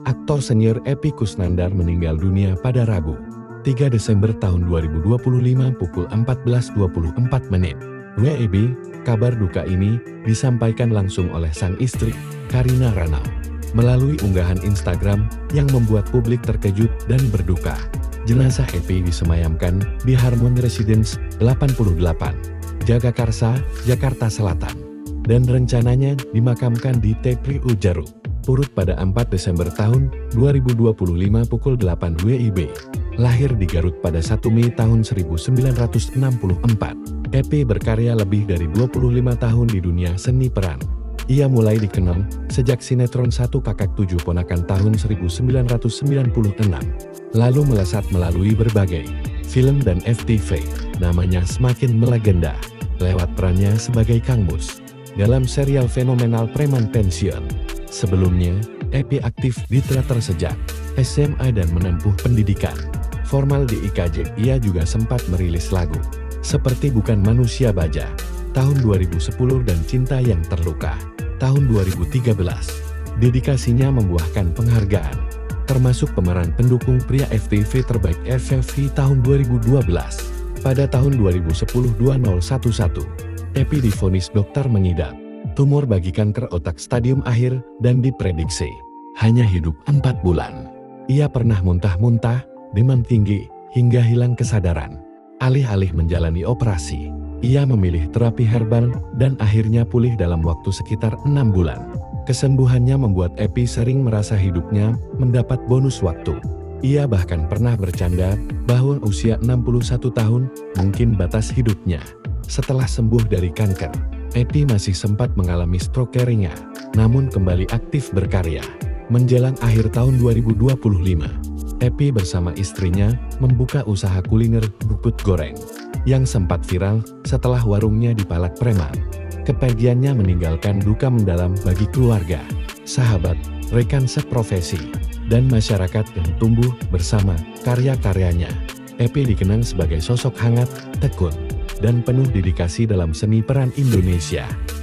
Aktor senior Epy Kusnandar meninggal dunia pada Rabu, 3 Desember tahun 2025 pukul 14.24 WIB. Kabar duka ini disampaikan langsung oleh sang istri, Karina Ranau, melalui unggahan Instagram yang membuat publik terkejut dan berduka. Jenazah Epy disemayamkan di Harmony Residence 88, Jagakarsa, Jakarta Selatan, dan rencananya dimakamkan di TPU Jaruk, Purut pada 4 Desember tahun 2025 pukul 8 WIB. Lahir di Garut pada 1 Mei tahun 1964, Epy berkarya lebih dari 25 tahun di dunia seni peran. Ia mulai dikenal sejak sinetron Satu Kakak Tujuh Ponakan tahun 1996, lalu melesat melalui berbagai film dan FTV. Namanya semakin melegenda lewat perannya sebagai Kang Mus dalam serial fenomenal Preman Pensiun. Sebelumnya, Epy aktif di teater sejak SMA dan menempuh pendidikan formal di IKJ. Ia juga sempat merilis lagu seperti Bukan Manusia Baja tahun 2010 dan Cinta Yang Terluka tahun 2013. Dedikasinya membuahkan penghargaan, termasuk pemeran pendukung pria FTV terbaik FFV tahun 2012. Pada tahun 2010-2011, Epy divonis dokter mengidap tumor bagi kanker otak stadium akhir dan diprediksi hanya hidup 4 bulan. Ia pernah muntah-muntah, demam tinggi, hingga hilang kesadaran. Alih-alih menjalani operasi, ia memilih terapi herbal dan akhirnya pulih dalam waktu sekitar 6 bulan. Kesembuhannya membuat Epy sering merasa hidupnya mendapat bonus waktu. Ia bahkan pernah bercanda bahwa usia 61 tahun mungkin batas hidupnya. Setelah sembuh dari kanker, Epy masih sempat mengalami stroke ringan, namun kembali aktif berkarya. Menjelang akhir tahun 2025, Epy bersama istrinya membuka usaha kuliner bubut goreng yang sempat viral setelah warungnya dipalak preman. Kepergiannya meninggalkan duka mendalam bagi keluarga, sahabat, rekan seprofesi, dan masyarakat yang tumbuh bersama karya-karyanya. Epy dikenang sebagai sosok hangat, tekun, dan penuh dedikasi dalam seni peran Indonesia.